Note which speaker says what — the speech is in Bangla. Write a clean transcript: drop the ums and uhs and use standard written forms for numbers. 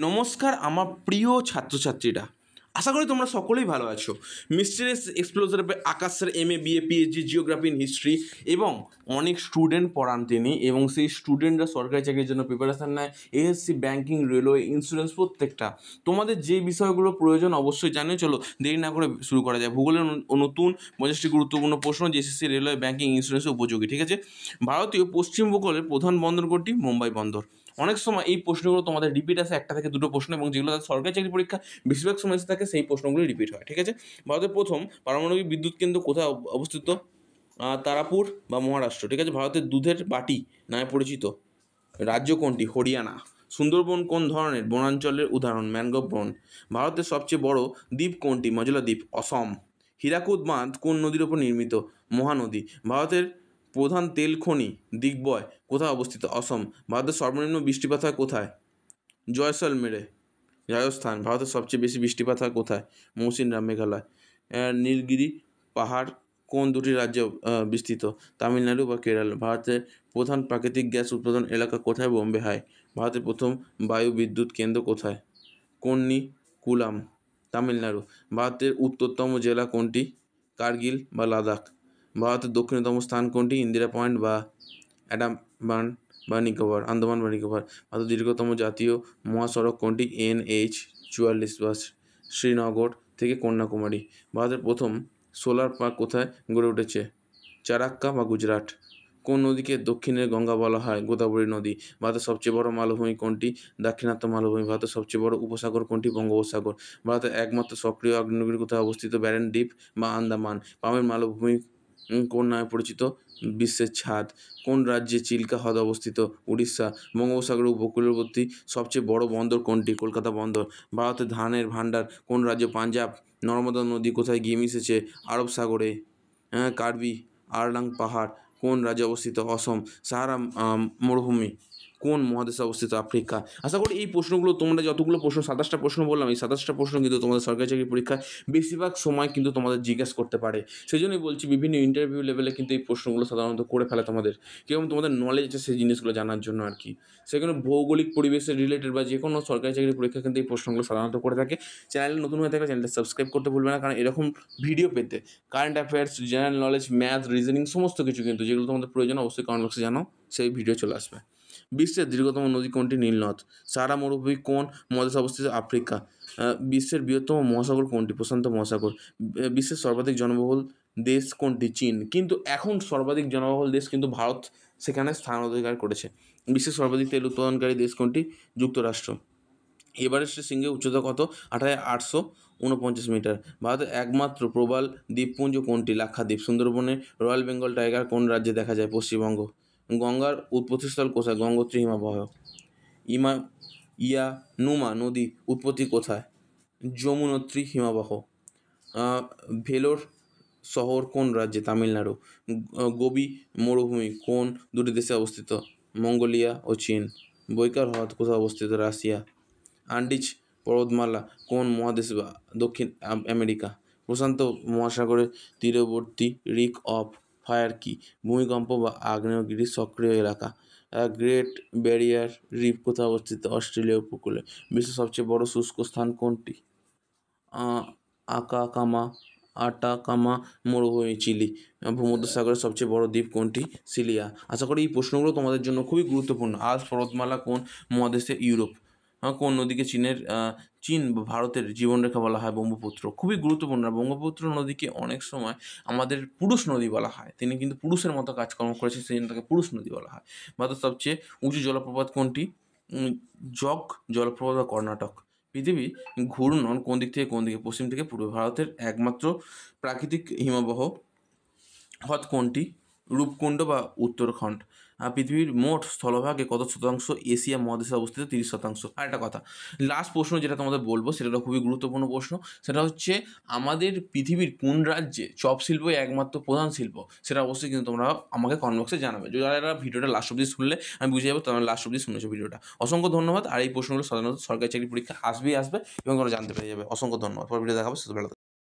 Speaker 1: নমস্কার আমার প্রিয় ছাত্রছাত্রীরা, আশা করি তোমরা সকলেই ভালো আছো। Mysterious এক্সপ্লোজার Akash sir MA BA PhD geography in history এবং অনেক স্টুডেন্ট পড়ান তিনি, এবং সেই স্টুডেন্টরা সরকারি চাকরির জন্য প্রিপারেশান নেয়। এএসসি, ব্যাঙ্কিং, রেলওয়ে, ইন্স্যুরেন্স, প্রত্যেকটা তোমাদের যে বিষয়গুলো প্রয়োজন অবশ্যই জানিয়ে। চলো দেরি না করে শুরু করা যায়। ভূগোলের নতুন 50টি গুরুত্বপূর্ণ প্রশ্ন, এসএসসি, রেলওয়ে, ব্যাঙ্কিং, ইন্স্যুরেন্সে উপযোগী। ঠিক আছে। ভারতীয় পশ্চিম উপকূলের প্রধান বন্দর কোনটি? মুম্বাই বন্দর। অনেক সময় এই প্রশ্নগুলো তোমাদের রিপিট আসে, একটা থেকে দুটো প্রশ্ন, এবং যেগুলো সরকারি চাকরি পরীক্ষা বেশিরভাগ সময় এসে থাকে সেই প্রশ্নগুলি রিপিট হয়। ঠিক আছে। ভারতের প্রথম পারমাণবিক বিদ্যুৎ কেন্দ্র কোথায় অবস্থিত? তারাপুর বা মহারাষ্ট্র। ঠিক আছে। ভারতের দুধের বাটি নামে পরিচিত রাজ্য কোনটি? হরিয়ানা। সুন্দরবন কোন ধরনের বনাঞ্চলের উদাহরণ? ম্যানগ্রোভ বন। ভারতের সবচেয়ে বড় দ্বীপ কোনটি? মজলা দ্বীপ, অসম। হীরাকুদ বাঁধ কোন নদীর ওপর নির্মিত? মহানদী। ভারতের প্রধান তেল খনি দিগ্বয় কোথায় অবস্থিত? অসম। ভারতের সর্বনিম্ন বৃষ্টিপাত হয় কোথায়? জয়সলমেরে, রাজস্থান। ভারতের সবচেয়ে বেশি বৃষ্টিপাত হয় কোথায়? মৌসিনরাম, মেঘালয়। নীলগিরি পাহাড় কোন দুটি রাজ্যে বিস্তৃত? তামিলনাড়ু বা কেরল। ভারতের প্রধান প্রাকৃতিক গ্যাস উৎপাদন এলাকা কোথায়? বোম্বে হাই। ভারতের প্রথম বায়ু বিদ্যুৎ কেন্দ্র কোথায়? কুলাম, তামিলনাড়ু। ভারতের উত্তরতম জেলা কোনটি? কার্গিল বা লাদাখ। ভারতের দক্ষিণতম স্থান কোনটি? ইন্দিরা পয়েন্ট বা আন্দামান বা নিকোবর। ভারতের দীর্ঘতম জাতীয় মহাসড়ক কোনটি? NH-44 বা শ্রীনগর থেকে কন্যাকুমারী। ভারতের প্রথম সোলার পার্ক কোথায় গড়ে উঠেছে? চারাক্কা বা গুজরাট। কোন নদীকে দক্ষিণের গঙ্গা বলা হয়? গোদাবরী নদী। ভারতের সবচেয়ে বড় মালভূমি কোনটি? দাক্ষিণাত্য মালভূমি। ভারতের সবচেয়ে বড় উপসাগর কোনটি? বঙ্গোপসাগর। ভারতের একমাত্র সক্রিয় আগ্নেয়গিরি কোথায় অবস্থিত? ব্যারেন দ্বীপ বা আন্দামান। পামের মালভূমি কোন নামে পরিচিত? বিশ্বের ছাদ। কোন রাজ্যে চিল্কা হ্রদ অবস্থিত? উড়িষ্যা। বঙ্গোপসাগরের উপকূলবর্তী সবচেয়ে বড় বন্দর কোনটি? কলকাতা বন্দর। ভারতের ধানের ভাণ্ডার কোন রাজ্য? পাঞ্জাব। নর্মদা নদী কোথায় গিয়ে মিশেছে? আরব সাগরে। কার্বি আরলাং পাহাড় কোন রাজ্যে অবস্থিত? অসম। সাহারা মরুভূমি কোন মহাদেশে অবস্থিত? আফ্রিকা। আশা করি এই প্রশ্নগুলো তোমরা যতগুলো প্রশ্ন 27টা প্রশ্ন বললাম, এই 27টা প্রশ্ন কিন্তু তোমাদের সরকারি চাকরি পরীক্ষায় বেশিরভাগ সময় কিন্তু তোমাদের জিজ্ঞেস করতে পারে। সেই জন্যই বলছি বিভিন্ন ইন্টারভিউ লেভেলে কিন্তু এই প্রশ্নগুলো সাধারণত করে ফেলে তোমাদের, কিরকম তোমাদের নলেজ আছে সেই জিনিসগুলো জানার জন্য আর কি। সেখানে ভৌগোলিক পরিবেশের রিলেটেড বা যে কোনো সরকারি চাকরি পরীক্ষা কিন্তু এই প্রশ্নগুলো সাধারণত করে থাকে। চ্যানেলে নতুন হয়ে থাকলে চ্যানেলটা সাবস্ক্রাইব করতে ভুলবে না, কারণ এরকম ভিডিও পেতে current affairs, general knowledge, math, reasoning সমস্ত কিছু কিন্তু যেগুলো তোমাদের প্রয়োজন অবশ্যই কমেন্ট বক্সে জানাও, সেই ভিডিও চলে আসবে। বিশ্বের দীর্ঘতম নদী কোনটি? নীলনদ। সাহারা মরুভূমি কোন মহাদেশে অবস্থিত? আফ্রিকা। বিশ্বের বৃহত্তম মহাসাগর কোনটি? প্রশান্ত মহাসাগর। বিশ্বের সর্বাধিক জনবহুল দেশ কোনটি? চীন। কিন্তু এখন সর্বাধিক জনবহুল দেশ কিন্তু ভারত সেখানে স্থান অধিকার করেছে। বিশ্বের সর্বাধিক তেল উৎপাদনকারী দেশ কোনটি? যুক্তরাষ্ট্র। এভারেস্টের শৃঙ্গের উচ্চতা কত? 8849 মিটার। ভারতের একমাত্র প্রবাল দ্বীপপুঞ্জ কোনটি? লাক্ষাদ্বীপ। সুন্দরবনের রয়্যাল বেঙ্গল টাইগার কোন রাজ্যে দেখা যায়? পশ্চিমবঙ্গ। গঙ্গার উৎপত্তিস্থল কোথায়? গঙ্গোত্রী হিমবাহ। ইয়ানুমা নদী উৎপত্তি কোথায়? যমুনোত্রী হিমবাহ। ভেলোর শহর কোন রাজ্যে? তামিলনাড়ু। গোবি মরুভূমি কোন দুটি দেশে অবস্থিত? মঙ্গোলিয়া ও চীন। বৈকার হ্রদ কোথায় অবস্থিত? রাশিয়া। আন্ডিজ পর্বতমালা কোন মহাদেশে? দক্ষিণ আমেরিকা। প্রশান্ত মহাসাগরের তীরবর্তী রিং অফ ফায়ার কি? ভূমিকম্প বা আগ্নেয়গিরির সক্রিয় এলাকা। গ্রেট ব্যারিয়ার রিফ কোথায় অবস্থিত? অস্ট্রেলিয়া উপকূলে। বিশ্বের সবচেয়ে বড় শুষ্ক স্থান কোনটি? আটাকামা মরুভূমি, চিলি। ভূমধ্যসাগরের সবচেয়ে বড় দ্বীপ কোনটি? সিলিয়া। আশা করি এই প্রশ্নগুলো তোমাদের জন্য খুবই গুরুত্বপূর্ণ। আল্পস পর্বতমালা কোন মহাদেশে? ইউরোপ। কোন নদীকে চীন বা ভারতের জীবনরেখা বলা হয়? ব্রহ্মপুত্র। খুবই গুরুত্বপূর্ণ। ব্রহ্মপুত্র নদীকে অনেক সময় আমাদের পুরুষ নদী বলা হয়, তিনি কিন্তু পুরুষের মতো কাজকর্ম করেছে, সেই জন্য তাকে পুরুষ নদী বলা হয়। ভারতের সবচেয়ে উঁচু জলপ্রপাত কোনটি? জগ জলপ্রপাত বা কর্ণাটক। পৃথিবী ঘূর্ণন কোন দিক থেকে কোন দিকে? পশ্চিম থেকে পূর্বে। ভারতের একমাত্র প্রাকৃতিক হিমবাহ হ্রদ কোনটি? রূপকুণ্ড বা উত্তরাখণ্ড। পৃথিবীর মোট স্থলভাগে কত শতাংশ এশিয়া মহাদেশে অবস্থিত? 30%। আর একটা কথা, লাস্ট প্রশ্ন যেটা তোমাদের বলবো সেটা খুবই গুরুত্বপূর্ণ প্রশ্ন। সেটা হচ্ছে আমাদের পৃথিবীর কোন রাজ্যে চপ শিল্পই একমাত্র প্রধান শিল্প? সেটা অবশ্যই কিন্তু তোমরা আমাকে কমেন্ট বক্সে জানাবে। যারা ভিডিওটা লাস্ট অবধি শুনলে আমি বুঝে যাবো তোমরা লাস্ট অবধি শুনেছো ভিডিওটা। অসংখ্য ধন্যবাদ। আর এই প্রশ্নগুলো সাধারণত সরকারি চাকরি পরীক্ষা আসবে এবং তোমরা জানতে পেরে যাবে। অসংখ্য ধন্যবাদ। পরে ভিডিও দেখাবো।